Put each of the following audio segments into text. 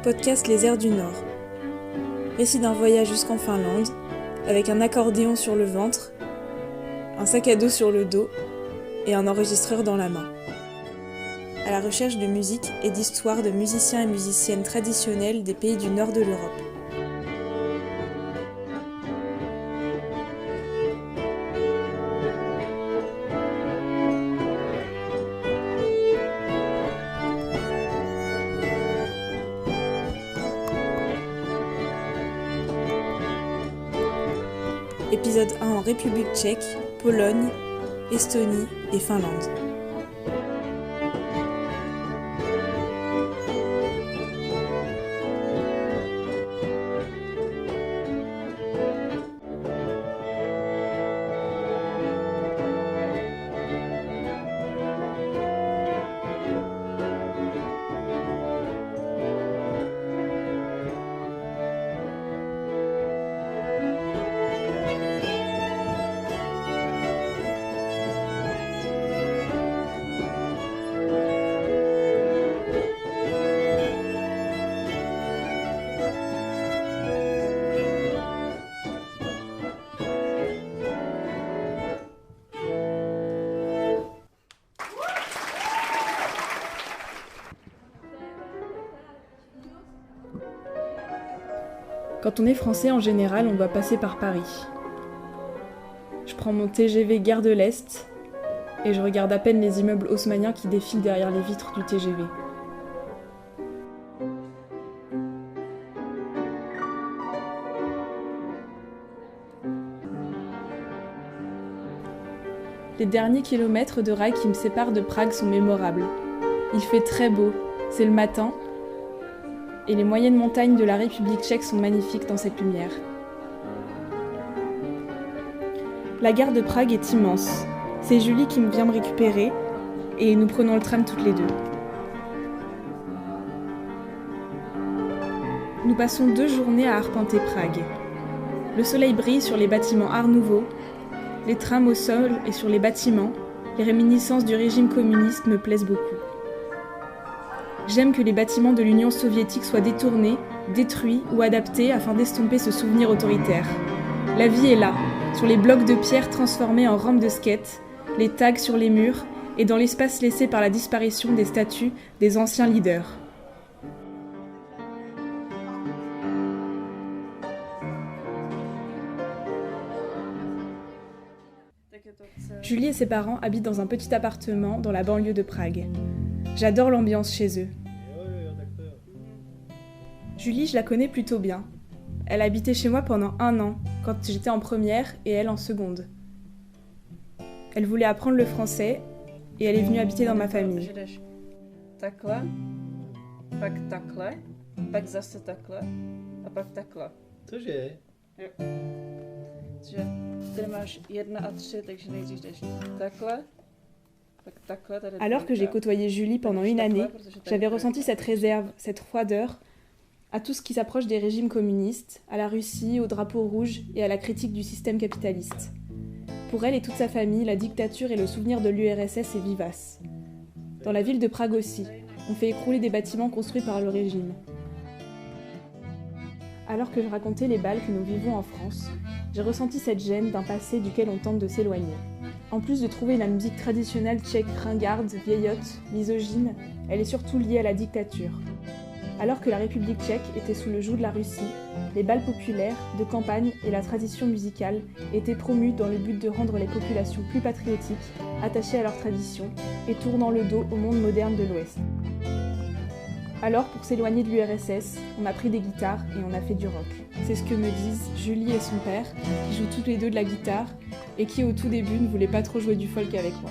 podcast Les Airs du Nord. Récit d'un voyage jusqu'en Finlande, avec un accordéon sur le ventre, un sac à dos sur le dos et un enregistreur dans la main. À la recherche de musique et d'histoires de musiciens et musiciennes traditionnels des pays du nord de l'Europe. Épisode 1 en République tchèque, Pologne, Estonie et Finlande. Quand on est français, en général, on doit passer par Paris. Je prends mon TGV Gare de l'Est et je regarde à peine les immeubles haussmanniens qui défilent derrière les vitres du TGV. Les derniers kilomètres de rail qui me séparent de Prague sont mémorables. Il fait très beau, c'est le matin, et les moyennes montagnes de la République tchèque sont magnifiques dans cette lumière. La gare de Prague est immense. C'est Julie qui vient me récupérer et nous prenons le tram toutes les deux. Nous passons 2 journées à arpenter Prague. Le soleil brille sur les bâtiments Art Nouveau, les trams au sol et sur les bâtiments, les réminiscences du régime communiste me plaisent beaucoup. J'aime que les bâtiments de l'Union soviétique soient détournés, détruits ou adaptés afin d'estomper ce souvenir autoritaire. La vie est là, sur les blocs de pierre transformés en rampes de skate, les tags sur les murs et dans l'espace laissé par la disparition des statues des anciens leaders. Julie et ses parents habitent dans un petit appartement dans la banlieue de Prague. J'adore l'ambiance chez eux. Julie, je la connais plutôt bien. Elle habitait chez moi pendant 1 an, quand j'étais en première et elle en seconde. Elle voulait apprendre le français et elle est venue habiter dans ma famille. Takhle, pak takhle, pak zase takhle a pak takhle. Cože? Jo. Takže tady máš 1 a 3, takže nejdřív jdeš takhle. Alors que j'ai côtoyé Julie pendant 1 année, j'avais ressenti cette réserve, cette froideur, à tout ce qui s'approche des régimes communistes, à la Russie, au drapeau rouge et à la critique du système capitaliste. Pour elle et toute sa famille, la dictature et le souvenir de l'URSS est vivace. Dans la ville de Prague aussi, on fait écrouler des bâtiments construits par le régime. Alors que je racontais les balles que nous vivons en France, j'ai ressenti cette gêne d'un passé duquel on tente de s'éloigner. En plus de trouver la musique traditionnelle tchèque ringarde, vieillotte, misogyne, elle est surtout liée à la dictature. Alors que la République tchèque était sous le joug de la Russie, les bals populaires, de campagne et la tradition musicale étaient promus dans le but de rendre les populations plus patriotiques, attachées à leur tradition et tournant le dos au monde moderne de l'Ouest. Alors, pour s'éloigner de l'URSS, on a pris des guitares et on a fait du rock. C'est ce que me disent Julie et son père, qui jouent tous les deux de la guitare et qui au tout début ne voulaient pas trop jouer du folk avec moi.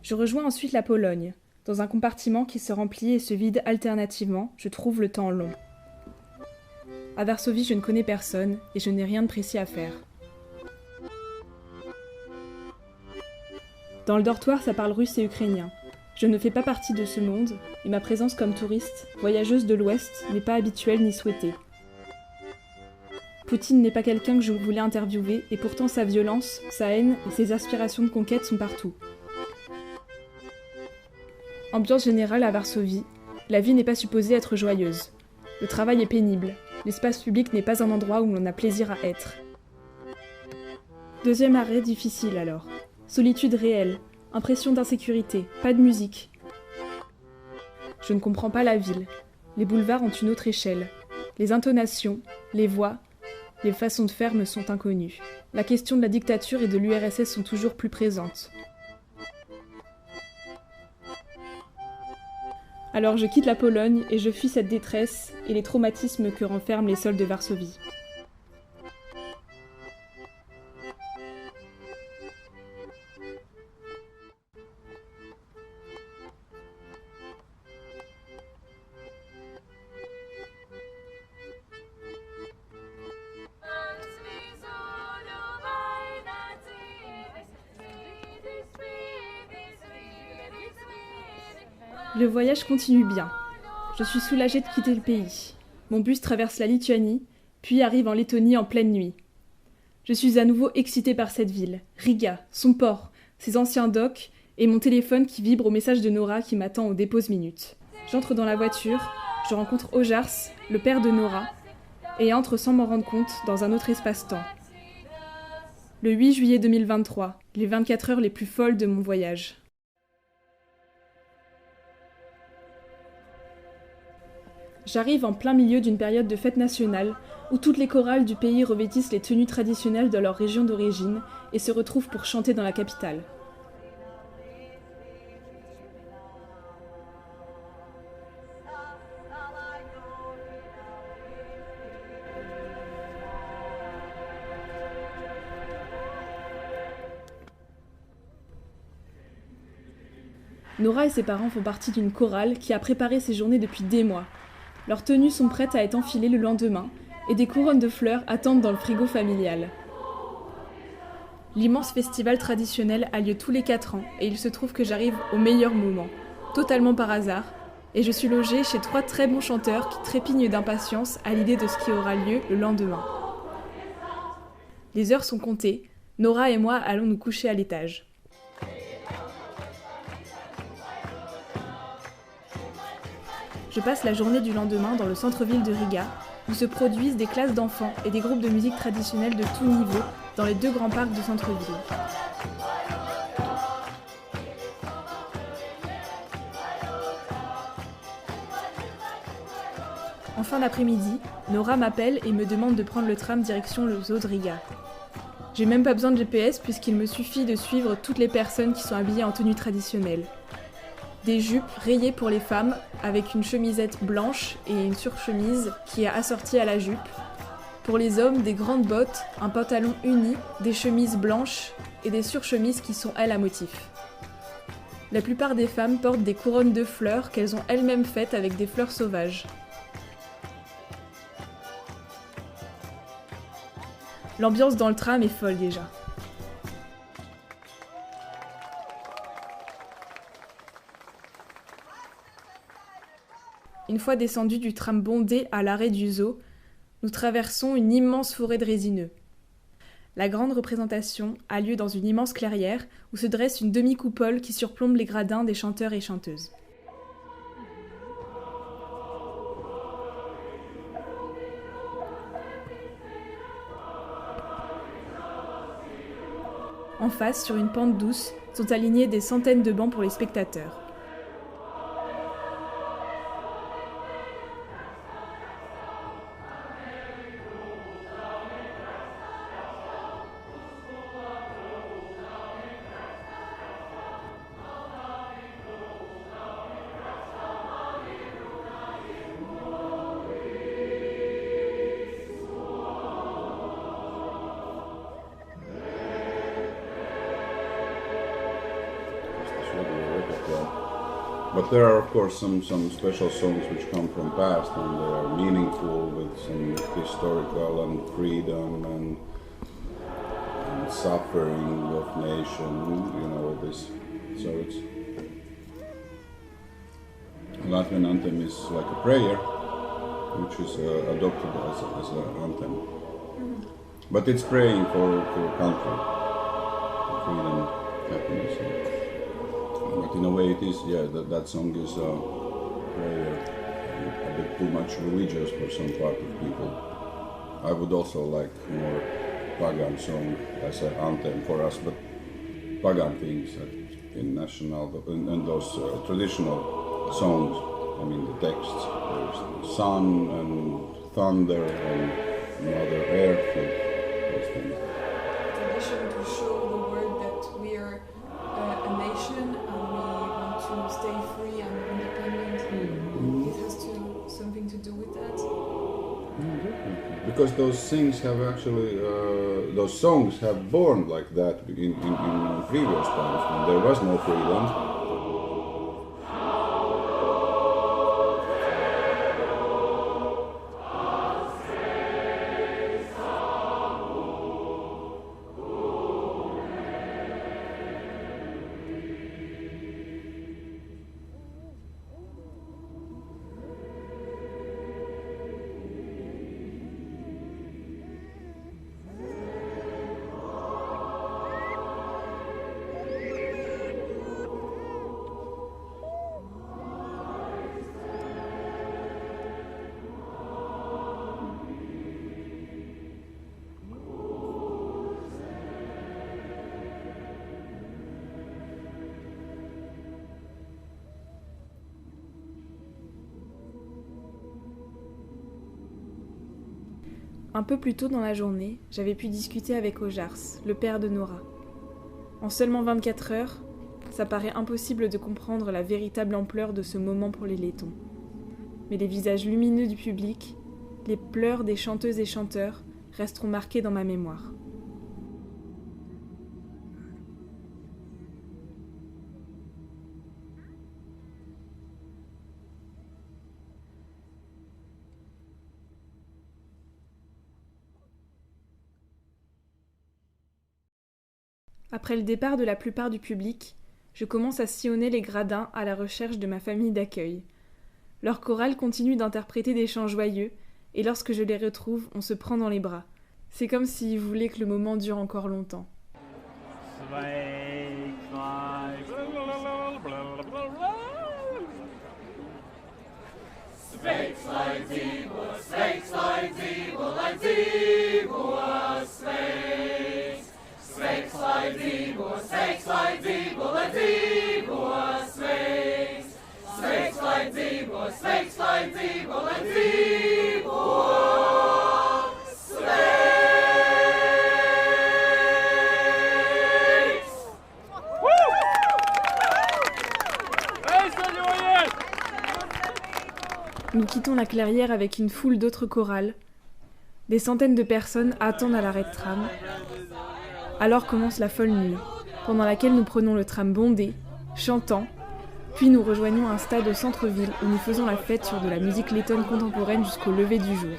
Je rejoins ensuite la Pologne, dans un compartiment qui se remplit et se vide alternativement, je trouve le temps long. À Varsovie, je ne connais personne et je n'ai rien de précis à faire. Dans le dortoir, ça parle russe et ukrainien. Je ne fais pas partie de ce monde, et ma présence comme touriste, voyageuse de l'Ouest, n'est pas habituelle ni souhaitée. Poutine n'est pas quelqu'un que je voulais interviewer, et pourtant sa violence, sa haine et ses aspirations de conquête sont partout. Ambiance générale à Varsovie, la vie n'est pas supposée être joyeuse. Le travail est pénible, l'espace public n'est pas un endroit où l'on a plaisir à être. Deuxième arrêt difficile alors. Solitude réelle, impression d'insécurité, pas de musique. Je ne comprends pas la ville. Les boulevards ont une autre échelle. Les intonations, les voix, les façons de faire me sont inconnues. La question de la dictature et de l'URSS sont toujours plus présentes. Alors je quitte la Pologne et je fuis cette détresse et les traumatismes que renferment les sols de Varsovie. Le voyage continue bien. Je suis soulagée de quitter le pays. Mon bus traverse la Lituanie, puis arrive en Lettonie en pleine nuit. Je suis à nouveau excitée par cette ville, Riga, son port, ses anciens docks et mon téléphone qui vibre au message de Nora qui m'attend aux déposes minutes. J'entre dans la voiture, je rencontre Ojars, le père de Nora, et entre sans m'en rendre compte dans un autre espace-temps. Le 8 juillet 2023, les 24 heures les plus folles de mon voyage. J'arrive en plein milieu d'une période de fête nationale où toutes les chorales du pays revêtissent les tenues traditionnelles de leur région d'origine et se retrouvent pour chanter dans la capitale. Nora et ses parents font partie d'une chorale qui a préparé ces journées depuis des mois. Leurs tenues sont prêtes à être enfilées le lendemain et des couronnes de fleurs attendent dans le frigo familial. L'immense festival traditionnel a lieu tous les 4 ans et il se trouve que j'arrive au meilleur moment, totalement par hasard, et je suis logée chez 3 très bons chanteurs qui trépignent d'impatience à l'idée de ce qui aura lieu le lendemain. Les heures sont comptées, Nora et moi allons nous coucher à l'étage. Je passe la journée du lendemain dans le centre-ville de Riga, où se produisent des classes d'enfants et des groupes de musique traditionnelle de tout niveau dans les 2 grands parcs du centre-ville. En fin d'après-midi, Nora m'appelle et me demande de prendre le tram direction le zoo de Riga. J'ai même pas besoin de GPS puisqu'il me suffit de suivre toutes les personnes qui sont habillées en tenue traditionnelle. Des jupes rayées pour les femmes, avec une chemisette blanche et une surchemise qui est assortie à la jupe. Pour les hommes, des grandes bottes, un pantalon uni, des chemises blanches et des surchemises qui sont elles à motif. La plupart des femmes portent des couronnes de fleurs qu'elles ont elles-mêmes faites avec des fleurs sauvages. L'ambiance dans le tram est folle déjà. Une fois descendus du tram bondé à l'arrêt du zoo, nous traversons une immense forêt de résineux. La grande représentation a lieu dans une immense clairière où se dresse une demi-coupole qui surplombe les gradins des chanteurs et chanteuses. En face, sur une pente douce, sont alignés des centaines de bancs pour les spectateurs. But there are, of course, some special songs which come from past and they are meaningful with some historical and freedom and suffering of nation, you know, this. So Latvian anthem is like a prayer, which is adopted as an anthem. But it's praying for country, freedom, happiness. But in a way it is, that song is a prayer, a bit too much religious for some part of people. I would also like more pagan song as an anthem for us, but pagan things in national, in those traditional songs, I mean the texts, there's the sun and thunder and Mother Earth and those things. Tradition to show the world that we are a nation and we want to stay free and independent. It has something to do with that. Because those things have actually, those songs have born like that in previous times when there was no freedom. Un peu plus tôt dans la journée, j'avais pu discuter avec Ojars, le père de Nora. En seulement 24 heures, ça paraît impossible de comprendre la véritable ampleur de ce moment pour les Lettons. Mais les visages lumineux du public, les pleurs des chanteuses et chanteurs resteront marqués dans ma mémoire. Après le départ de la plupart du public, je commence à sillonner les gradins à la recherche de ma famille d'accueil. Leur chorale continue d'interpréter des chants joyeux, et lorsque je les retrouve, on se prend dans les bras. C'est comme s'ils voulaient que le moment dure encore longtemps. Nous quittons la clairière avec une foule d'autres chorales. Des centaines de personnes attendent à l'arrêt de tram. Alors commence la folle nuit, pendant laquelle nous prenons le tram bondé, chantant, puis nous rejoignons un stade au centre-ville où nous faisons la fête sur de la musique lettonne contemporaine jusqu'au lever du jour.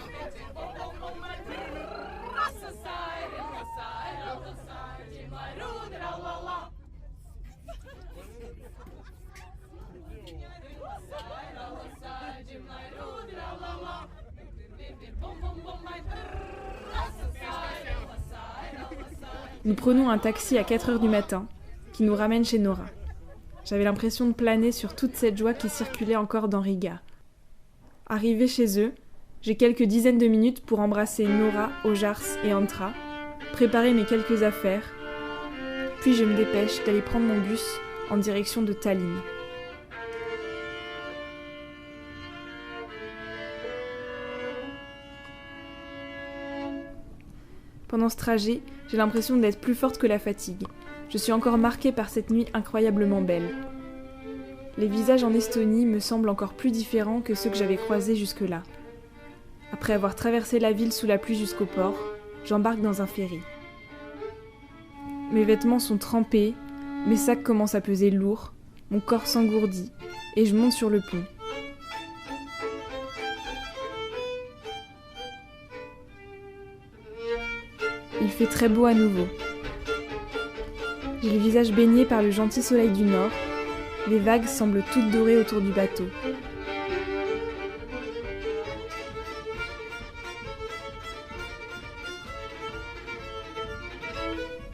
Nous prenons un taxi à 4h du matin, qui nous ramène chez Nora. J'avais l'impression de planer sur toute cette joie qui circulait encore dans Riga. Arrivé chez eux, j'ai quelques dizaines de minutes pour embrasser Nora, Ojars et Antra, préparer mes quelques affaires, puis je me dépêche d'aller prendre mon bus en direction de Tallinn. Pendant ce trajet, j'ai l'impression d'être plus forte que la fatigue. Je suis encore marquée par cette nuit incroyablement belle. Les visages en Estonie me semblent encore plus différents que ceux que j'avais croisés jusque-là. Après avoir traversé la ville sous la pluie jusqu'au port, j'embarque dans un ferry. Mes vêtements sont trempés, mes sacs commencent à peser lourd, mon corps s'engourdit, et je monte sur le pont. Il fait très beau à nouveau. J'ai le visage baigné par le gentil soleil du nord. Les vagues semblent toutes dorées autour du bateau.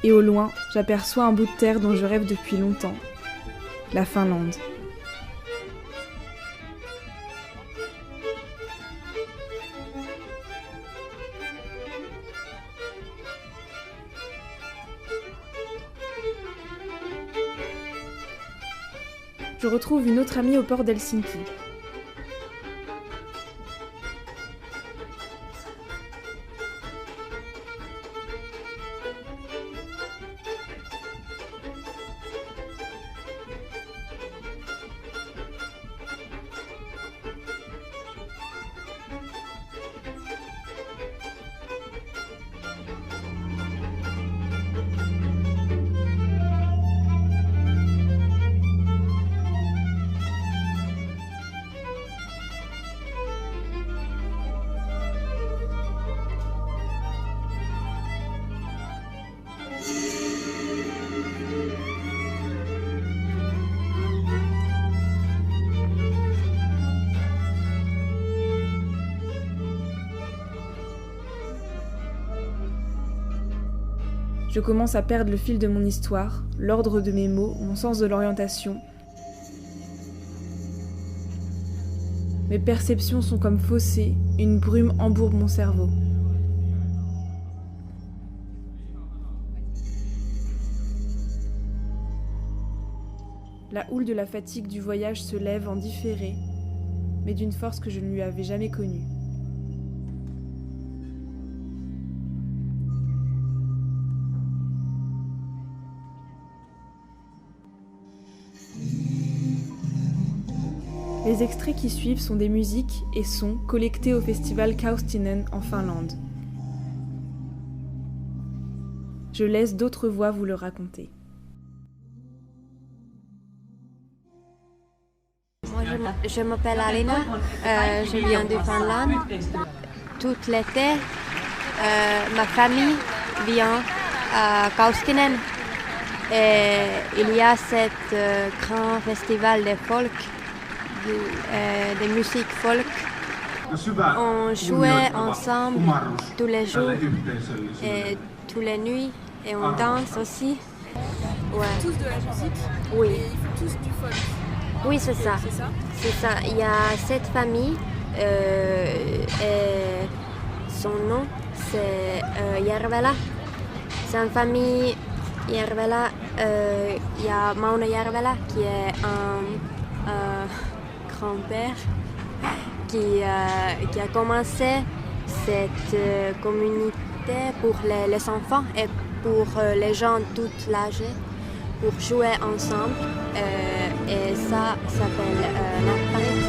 et au loin, j'aperçois un bout de terre dont je rêve depuis longtemps, la Finlande. Je retrouve une autre amie au port d'Helsinki. Je commence à perdre le fil de mon histoire, l'ordre de mes mots, mon sens de l'orientation. Mes perceptions sont comme faussées, une brume embourbe mon cerveau. La houle de la fatigue du voyage se lève en différé, mais d'une force que je ne lui avais jamais connue. Les extraits qui suivent sont des musiques et sons collectés au festival Kaustinen en Finlande. Je laisse d'autres voix vous le raconter. Moi, je m'appelle Alina, je viens de Finlande. Tout l'été, ma famille vient à Kaustinen. Et il y a cet grand festival de folk, de musique folk. On jouait ensemble tous les jours et toutes les nuits et on danse aussi. Ouais. Tous de la musique? Oui. Et ils font tous du folk? Oui, c'est ça. C'est ça? C'est ça. Il y a cette famille et son nom c'est Järvelä. C'est une famille Järvelä. Il y a Mauno Järvelä qui est un grand-père qui a commencé cette communauté pour les enfants et pour les gens tout âgés pour jouer ensemble et ça s'appelle Nattparit.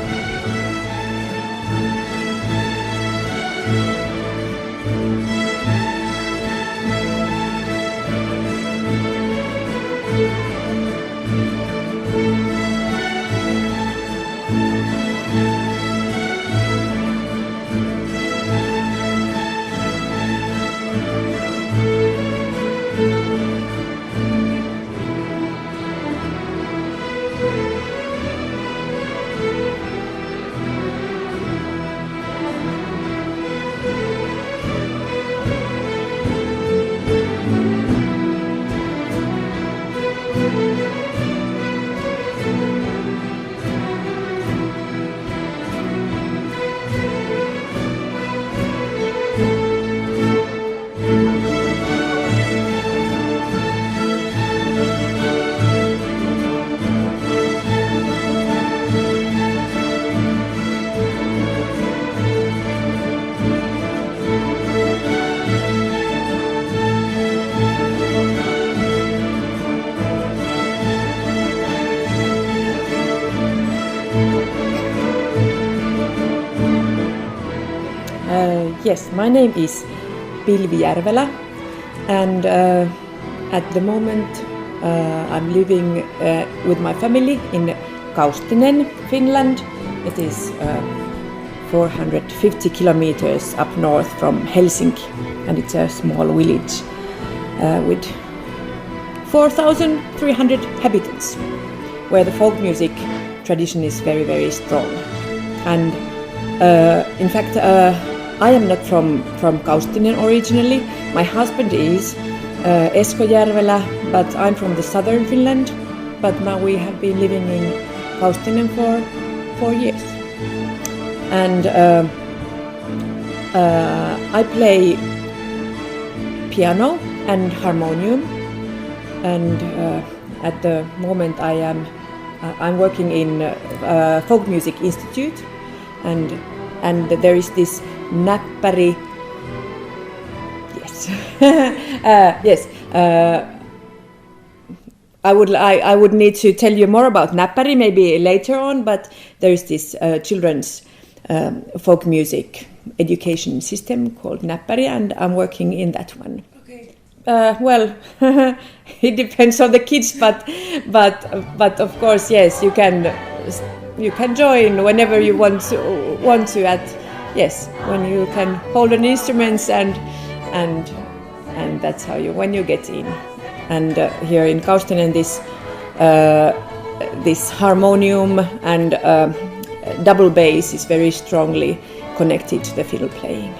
Yes, my name is Pilvi Järvelä and at the moment I'm living with my family in Kaustinen, Finland. It is 450 kilometers up north from Helsinki and it's a small village with 4,300 inhabitants where the folk music tradition is very, very strong. And in fact, I am not from Kaustinen originally. My husband is, Eskojärvelä, but I'm from the southern Finland. But now we have been living in Kaustinen for 4 years. And I play piano and harmonium. And at the moment I'm working in Folk Music Institute, and there is this Näppäri. Yes, yes. I would need to tell you more about Näppäri maybe later on, but there is this children's folk music education system called Näppäri, and I'm working in that one. Well, it depends on the kids, but of course, yes, you can join whenever you want to. Yes, when you can hold an instrument and that's how when you get in. And here in Kaustinen, this harmonium and double bass is very strongly connected to the fiddle playing.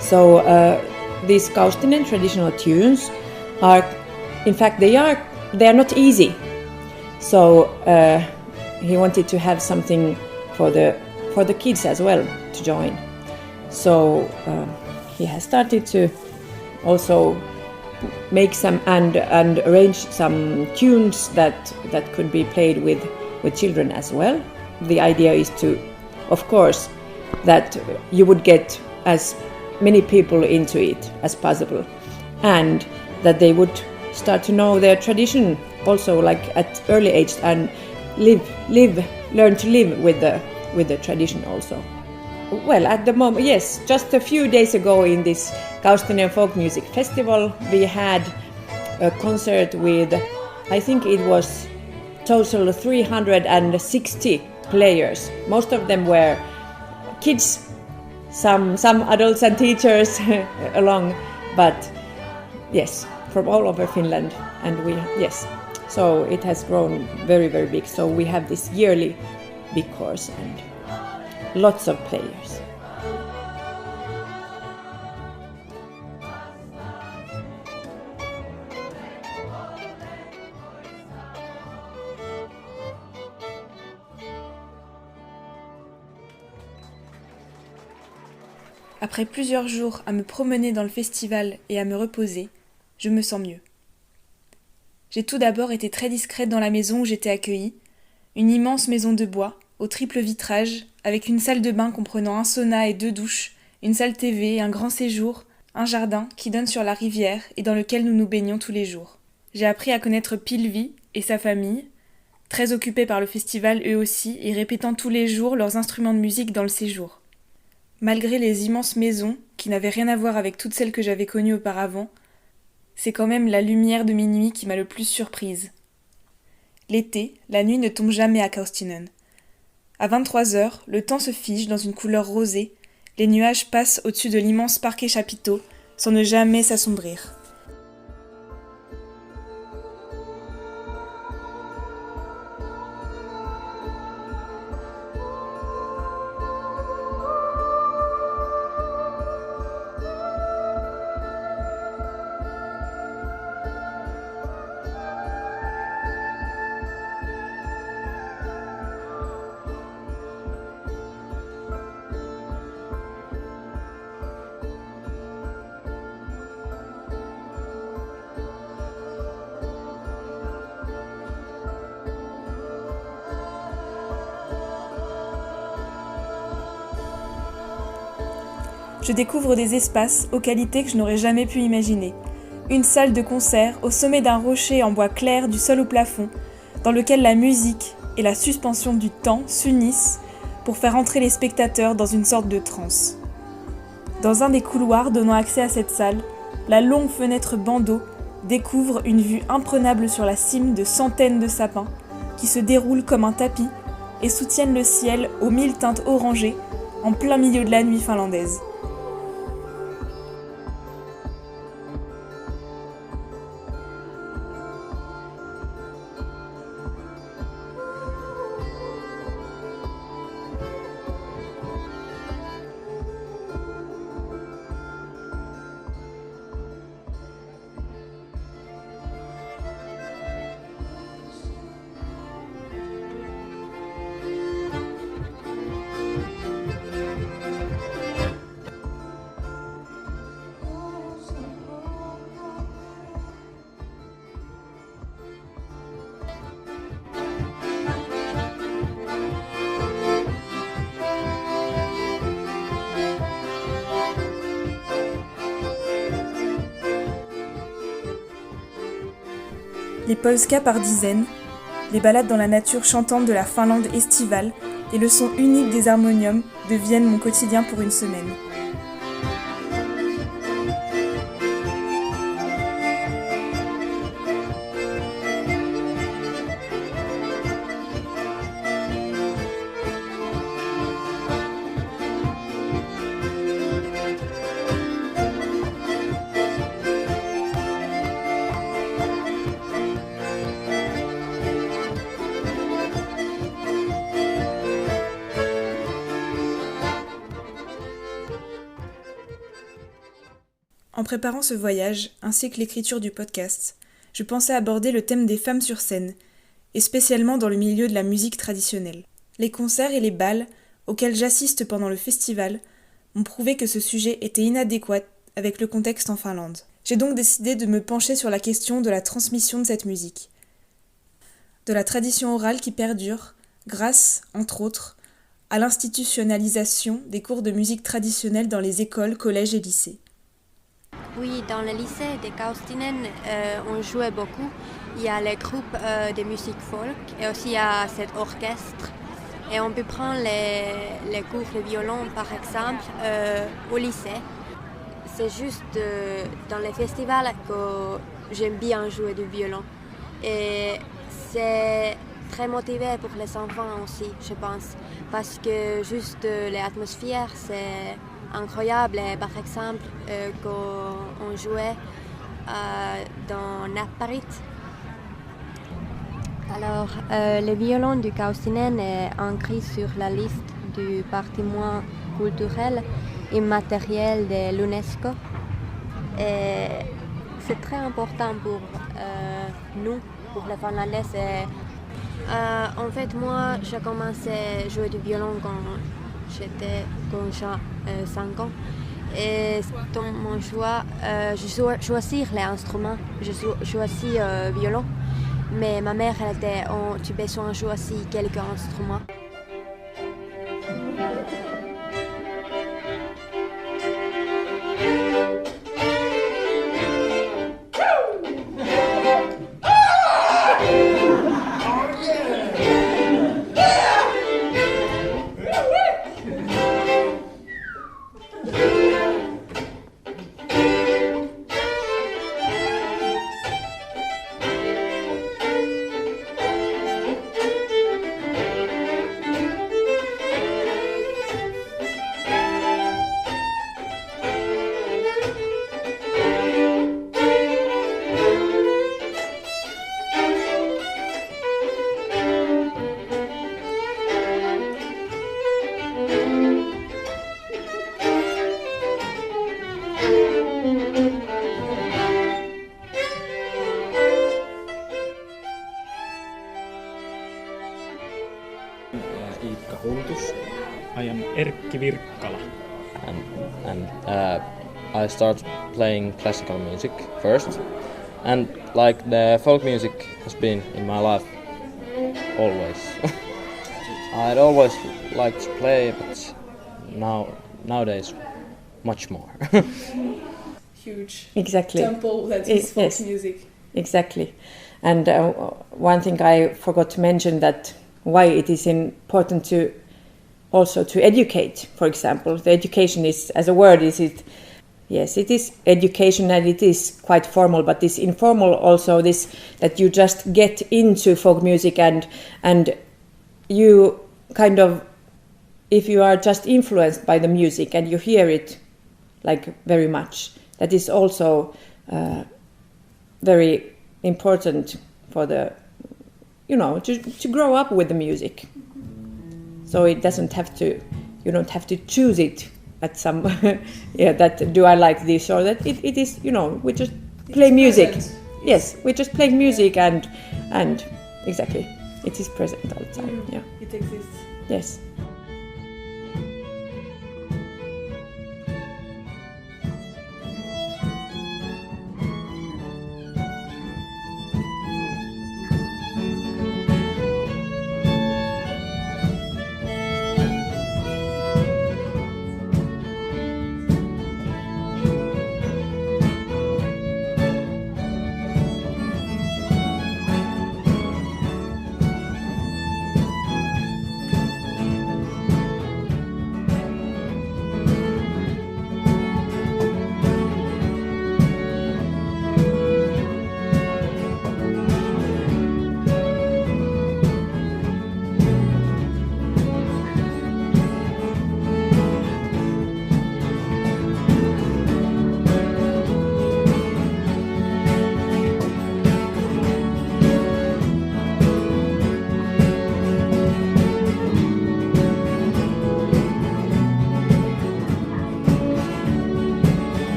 So these Kaustinen traditional tunes are, in fact, they are not easy. So he wanted to have something for the kids as well to join. So he has started to also make some and arrange some tunes that could be played with children as well. The idea is to, of course, that you would get as many people into it as possible, and that they would start to know their tradition also, like at early age, and learn to live with the tradition also. Well, at the moment, yes, just a few days ago in this Kaustinen Folk Music Festival, we had a concert with, I think it was total 360 players. Most of them were kids, some adults and teachers along, but yes, from all over Finland. And so it has grown very, very big. So we have this yearly big course and lots of players. Après plusieurs jours à me promener dans le festival et à me reposer, je me sens mieux. J'ai tout d'abord été très discrète dans la maison où j'étais accueillie, une immense maison de bois, au triple vitrage, avec une salle de bain comprenant un sauna et 2 douches, une salle TV, un grand séjour, un jardin qui donne sur la rivière et dans lequel nous nous baignons tous les jours. J'ai appris à connaître Pilvi et sa famille, très occupés par le festival eux aussi et répétant tous les jours leurs instruments de musique dans le séjour. Malgré les immenses maisons, qui n'avaient rien à voir avec toutes celles que j'avais connues auparavant, c'est quand même la lumière de minuit qui m'a le plus surprise. L'été, la nuit ne tombe jamais à Kaustinen. À 23h, le temps se fige dans une couleur rosée, les nuages passent au-dessus de l'immense parquet chapiteau, sans ne jamais s'assombrir. je découvre des espaces aux qualités que je n'aurais jamais pu imaginer. Une salle de concert au sommet d'un rocher en bois clair du sol au plafond, dans lequel la musique et la suspension du temps s'unissent pour faire entrer les spectateurs dans une sorte de transe. Dans un des couloirs donnant accès à cette salle, la longue fenêtre bandeau découvre une vue imprenable sur la cime de centaines de sapins qui se déroulent comme un tapis et soutiennent le ciel aux 1000 teintes orangées en plein milieu de la nuit finlandaise. Les polskas par dizaines, les balades dans la nature chantantes de la Finlande estivale et le son unique des harmoniums deviennent mon quotidien pour une semaine. En préparant ce voyage, ainsi que l'écriture du podcast, je pensais aborder le thème des femmes sur scène, et spécialement dans le milieu de la musique traditionnelle. Les concerts et les bals, auxquels j'assiste pendant le festival, m'ont prouvé que ce sujet était inadéquat avec le contexte en Finlande. J'ai donc décidé de me pencher sur la question de la transmission de cette musique. De la tradition orale qui perdure, grâce, entre autres, à l'institutionnalisation des cours de musique traditionnelle dans les écoles, collèges et lycées. Oui, dans le lycée de Kaustinen, on jouait beaucoup. Il y a les groupes de musique folk et aussi il y a cet orchestre. Et on peut prendre les cours de violon, par exemple, au lycée. C'est juste dans les festivals que j'aime bien jouer du violon. Et c'est très motivé pour les enfants aussi, je pense. Parce que juste l'atmosphère, c'est incroyable. Et par exemple, quand on jouait dans Näppärit. Alors, le violon du Kaustinen est inscrit sur la liste du patrimoine culturel immatériel de l'UNESCO. Et c'est très important pour nous, pour les Finlandais. En fait, moi, j'ai commencé à jouer du violon quand j'ai 5 ans. Et dans mon choix, je choisis les instruments. Je choisis violon. Mais ma mère, elle était tu besoin de choisir quelques instruments. Iikka Hultus. I am Erkki Virkkala. And I started playing classical music first, and like the folk music has been in my life always. I'd always liked to play, but nowadays much more. Huge Exactly. temple that is folk Yes. music. Exactly. And one thing I forgot to mention, that why it is important to also to educate, for example. The education is, as a word, yes, it is education and it is quite formal, but this informal also, this that you just get into folk music and you kind of, if you are just influenced by the music and you hear it like very much, that is also very important for the, to grow up with the music. So it doesn't have to, you don't have to choose it at some, that do I like this or that. It is, we just play music. Yes, we just play music and exactly, it is present all the time. Yeah. It exists. Yes.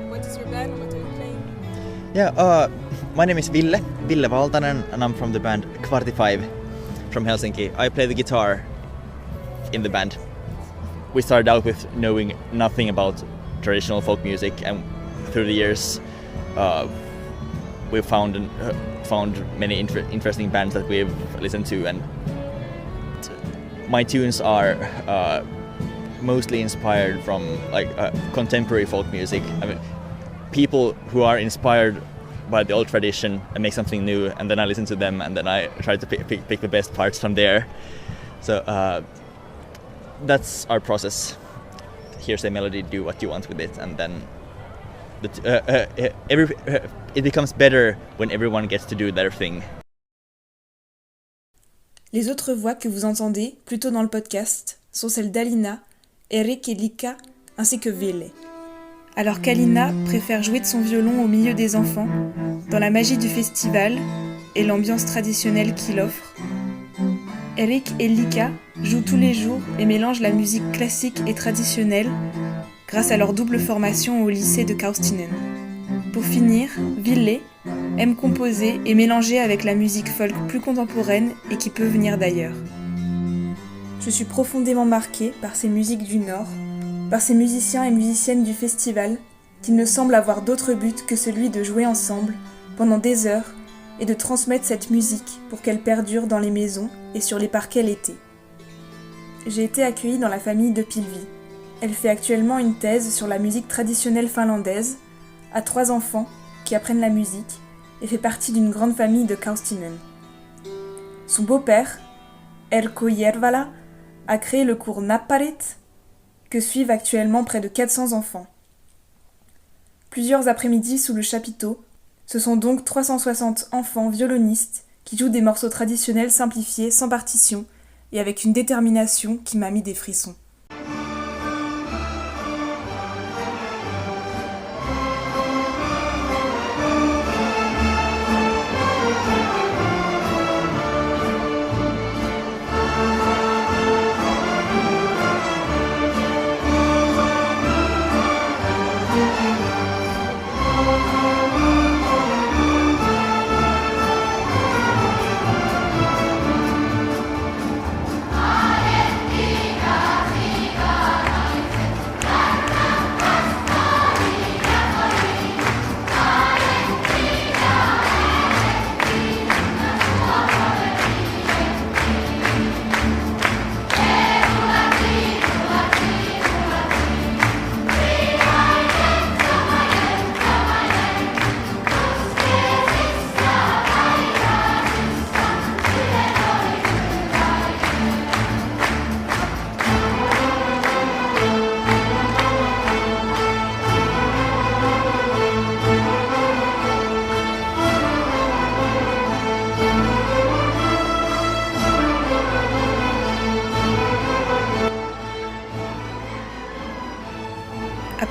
What is your band? What are you playing? Yeah, my name is Ville Valtanen, and I'm from the band Kvarti 5 from Helsinki. I play the guitar in the band. We started out with knowing nothing about traditional folk music, and through the years we've found many interesting bands that we've listened to, and my tunes are mostly inspired from contemporary folk music. I mean, people who are inspired by the old tradition and make something new, and then I listen to them, and then I try to pick the best parts from there. So that's our process. Here's a melody, do what you want with it, and then it becomes better when everyone gets to do their thing. Les autres voix que vous entendez plus tôt dans le podcast sont celles d'Alina, Eric et Lika, ainsi que Ville. Alors qu'Alina préfère jouer de son violon au milieu des enfants, dans la magie du festival et l'ambiance traditionnelle qu'il offre, Eric et Lika jouent tous les jours et mélangent la musique classique et traditionnelle grâce à leur double formation au lycée de Kaustinen. Pour finir, Ville aime composer et mélanger avec la musique folk plus contemporaine et qui peut venir d'ailleurs. Je suis profondément marquée par ces musiques du Nord, par ces musiciens et musiciennes du festival qui ne semblent avoir d'autre but que celui de jouer ensemble pendant des heures et de transmettre cette musique pour qu'elle perdure dans les maisons et sur les parquets l'été. J'ai été accueillie dans la famille de Pilvi. Elle fait actuellement une thèse sur la musique traditionnelle finlandaise, a 3 enfants qui apprennent la musique et fait partie d'une grande famille de Kaustinen. Son beau-père, Erkko Järvala, a créé le cours Napparit, que suivent actuellement près de 400 enfants. Plusieurs après-midi sous le chapiteau, ce sont donc 360 enfants violonistes qui jouent des morceaux traditionnels simplifiés, sans partition, et avec une détermination qui m'a mis des frissons.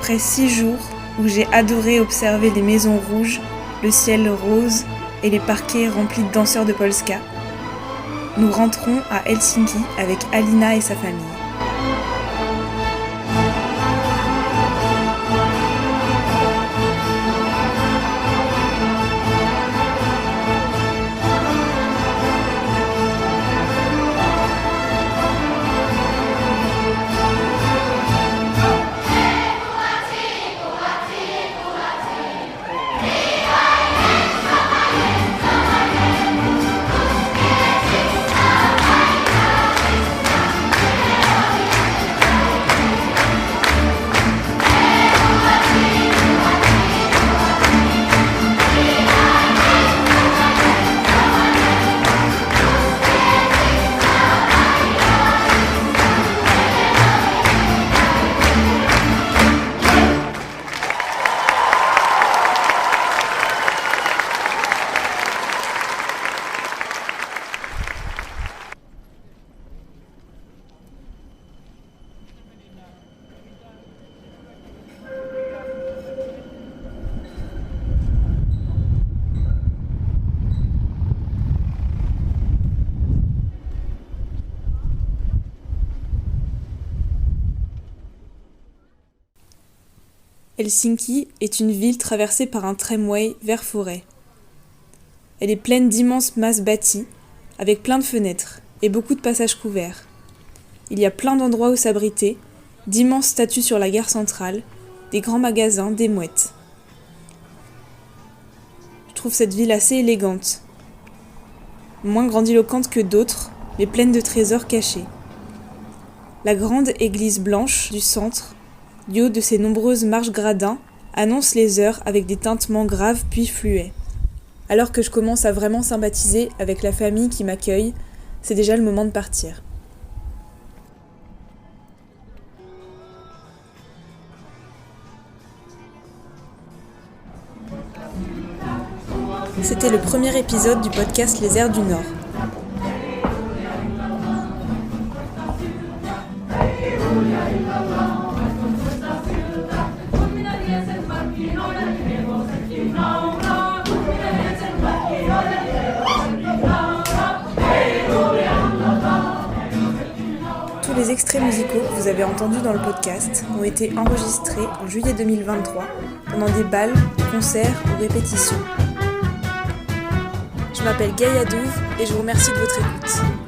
Après 6 jours où j'ai adoré observer les maisons rouges, le ciel rose et les parquets remplis de danseurs de polska, nous rentrons à Helsinki avec Alina et sa famille. Helsinki est une ville traversée par un tramway vert forêt. Elle est pleine d'immenses masses bâties, avec plein de fenêtres et beaucoup de passages couverts. Il y a plein d'endroits où s'abriter, d'immenses statues sur la gare centrale, des grands magasins, des mouettes. Je trouve cette ville assez élégante, moins grandiloquente que d'autres, mais pleine de trésors cachés. La grande église blanche du centre, du haut de ses nombreuses marches gradins, annonce les heures avec des tintements graves puis fluets. Alors que je commence à vraiment sympathiser avec la famille qui m'accueille, c'est déjà le moment de partir. C'était le premier épisode du podcast Les Airs du Nord. Tous les extraits musicaux que vous avez entendus dans le podcast ont été enregistrés en juillet 2023 pendant des bals, concerts ou répétitions. Je m'appelle Gaïa Douve et je vous remercie de votre écoute.